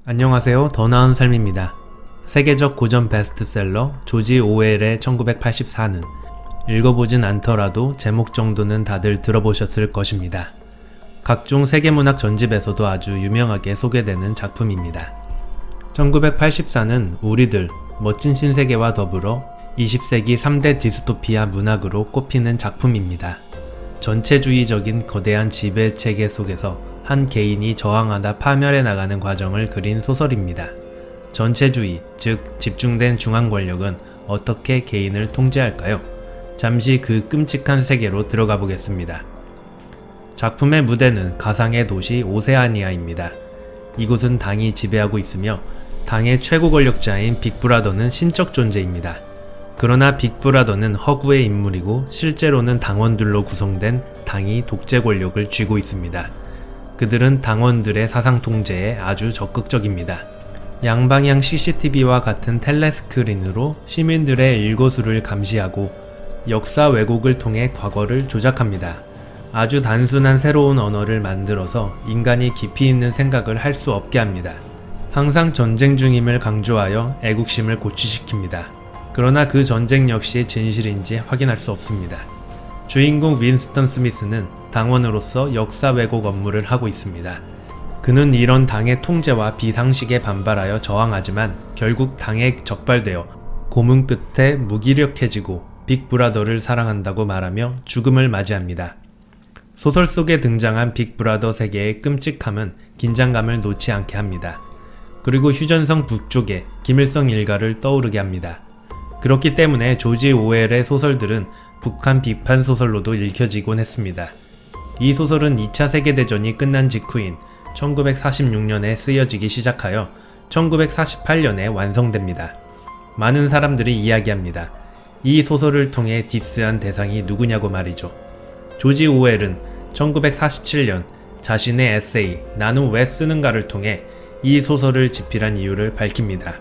안녕하세요. 더 나은 삶입니다. 세계적 고전 베스트셀러 조지 오웰의 1984는 읽어보진 않더라도 제목 정도는 다들 들어보셨을 것입니다. 각종 세계문학 전집에서도 아주 유명하게 소개되는 작품입니다. 1984는 우리들 멋진 신세계와 더불어 20세기 3대 디스토피아 문학으로 꼽히는 작품입니다. 전체주의적인 거대한 지배체계 속에서 한 개인이 저항하다 파멸해 나가는 과정을 그린 소설입니다. 전체주의, 즉 집중된 중앙 권력은 어떻게 개인을 통제할까요? 잠시 그 끔찍한 세계로 들어가 보겠습니다. 작품의 무대는 가상의 도시 오세아니아입니다. 이곳은 당이 지배하고 있으며 당의 최고 권력자인 빅브라더는 신적 존재입니다. 그러나 빅브라더는 허구의 인물이고 실제로는 당원들로 구성된 당이 독재 권력을 쥐고 있습니다. 그들은 당원들의 사상 통제에 아주 적극적입니다. 양방향 CCTV와 같은 텔레스크린으로 시민들의 일거수를 감시하고 역사 왜곡을 통해 과거를 조작합니다. 아주 단순한 새로운 언어를 만들어서 인간이 깊이 있는 생각을 할 수 없게 합니다. 항상 전쟁 중임을 강조하여 애국심을 고취시킵니다. 그러나 그 전쟁 역시 진실인지 확인할 수 없습니다. 주인공 윈스턴 스미스는 당원으로서 역사 왜곡 업무를 하고 있습니다. 그는 이런 당의 통제와 비상식에 반발하여 저항하지만 결국 당에 적발되어 고문 끝에 무기력해지고 빅브라더를 사랑한다고 말하며 죽음을 맞이합니다. 소설 속에 등장한 빅브라더 세계의 끔찍함은 긴장감을 놓지 않게 합니다. 그리고 휴전성 북쪽에 김일성 일가를 떠오르게 합니다. 그렇기 때문에 조지 오웰의 소설들은 북한 비판 소설로도 읽혀지곤 했습니다. 이 소설은 2차 세계대전이 끝난 직후인 1946년에 쓰여지기 시작하여 1948년에 완성됩니다. 많은 사람들이 이야기합니다. 이 소설을 통해 디스한 대상이 누구냐고 말이죠. 조지 오웰은 1947년 자신의 에세이 나는 왜 쓰는가를 통해 이 소설을 집필한 이유를 밝힙니다.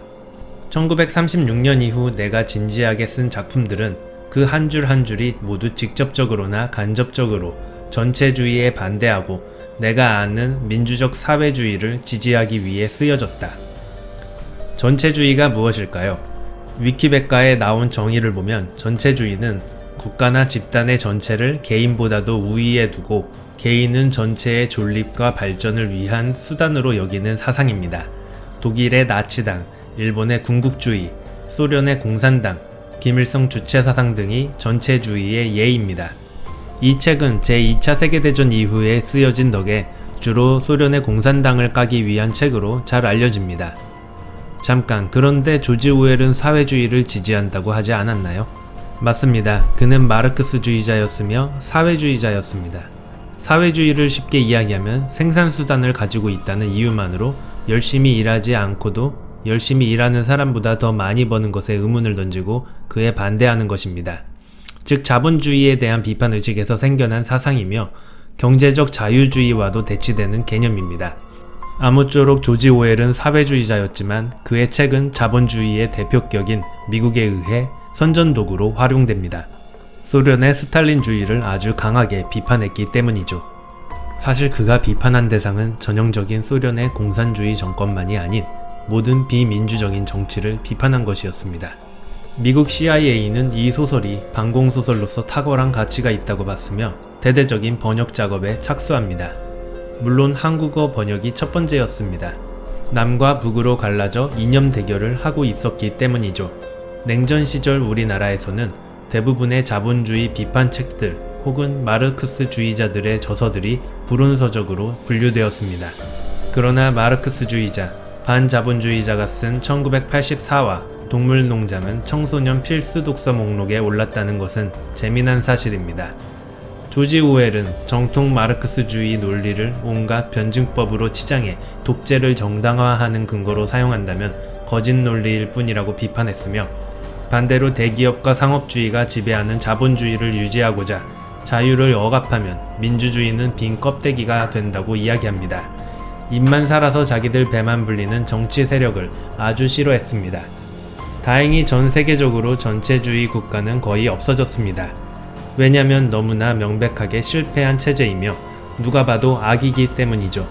1936년 이후 내가 진지하게 쓴 작품들은 그 한 줄 한 줄이 모두 직접적으로나 간접적으로 전체주의에 반대하고 내가 아는 민주적 사회주의를 지지하기 위해 쓰여졌다. 전체주의가 무엇일까요? 위키백과에 나온 정의를 보면 전체주의는 국가나 집단의 전체를 개인보다도 우위에 두고 개인은 전체의 존립과 발전을 위한 수단으로 여기는 사상입니다. 독일의 나치당, 일본의 군국주의, 소련의 공산당, 김일성 주체사상 등이 전체주의의 예입니다. 이 책은 제2차 세계대전 이후에 쓰여진 덕에 주로 소련의 공산당을 까기 위한 책으로 잘 알려집니다. 잠깐, 그런데 조지 오웰은 사회주의를 지지한다고 하지 않았나요? 맞습니다. 그는 마르크스주의자였으며 사회주의자였습니다. 사회주의를 쉽게 이야기하면 생산수단을 가지고 있다는 이유만으로 열심히 일하지 않고도 열심히 일하는 사람보다 더 많이 버는 것에 의문을 던지고 그에 반대하는 것입니다. 즉 자본주의에 대한 비판의식에서 생겨난 사상이며 경제적 자유주의와도 대치되는 개념입니다. 아무쪼록 조지 오웰은 사회주의자였지만 그의 책은 자본주의의 대표격인 미국에 의해 선전도구로 활용됩니다. 소련의 스탈린주의를 아주 강하게 비판했기 때문이죠. 사실 그가 비판한 대상은 전형적인 소련의 공산주의 정권만이 아닌 모든 비민주적인 정치를 비판한 것이었습니다. 미국 CIA는 이 소설이 반공소설로서 탁월한 가치가 있다고 봤으며 대대적인 번역 작업에 착수합니다. 물론 한국어 번역이 첫 번째였습니다. 남과 북으로 갈라져 이념 대결을 하고 있었기 때문이죠. 냉전 시절 우리나라에서는 대부분의 자본주의 비판책들 혹은 마르크스주의자들의 저서들이 불온서적으로 분류되었습니다. 그러나 마르크스주의자, 반자본주의자가 쓴 1984와 동물농장은 청소년 필수 독서 목록에 올랐다는 것은 재미난 사실입니다. 조지 오웰은 정통 마르크스주의 논리를 온갖 변증법으로 치장해 독재를 정당화하는 근거로 사용한다면 거짓 논리일 뿐이라고 비판했으며 반대로 대기업과 상업주의가 지배하는 자본주의를 유지하고자 자유를 억압하면 민주주의는 빈 껍데기가 된다고 이야기합니다. 입만 살아서 자기들 배만 불리는 정치 세력을 아주 싫어했습니다. 다행히 전 세계적으로 전체주의 국가는 거의 없어졌습니다. 왜냐면 너무나 명백하게 실패한 체제이며 누가 봐도 악이기 때문이죠.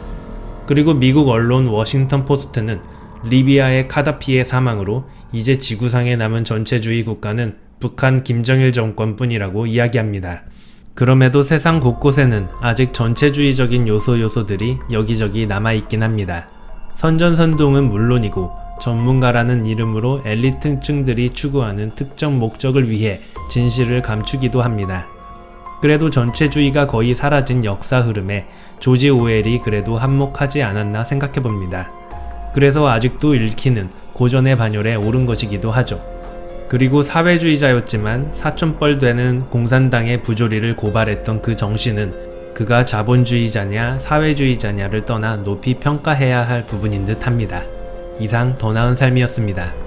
그리고 미국 언론 워싱턴 포스트는 리비아의 카다피의 사망으로 이제 지구상에 남은 전체주의 국가는 북한 김정일 정권뿐이라고 이야기합니다. 그럼에도 세상 곳곳에는 아직 전체주의적인 요소들이 여기저기 남아있긴 합니다. 선전선동은 물론이고 전문가라는 이름으로 엘리트층들이 추구하는 특정 목적을 위해 진실을 감추기도 합니다. 그래도 전체주의가 거의 사라진 역사 흐름에 조지 오웰이 그래도 한몫하지 않았나 생각해봅니다. 그래서 아직도 읽히는 고전의 반열에 오른 것이기도 하죠. 그리고 사회주의자였지만 사촌뻘 되는 공산당의 부조리를 고발했던 그 정신은 그가 자본주의자냐 사회주의자냐를 떠나 높이 평가해야 할 부분인 듯 합니다. 이상 더 나은 삶이었습니다.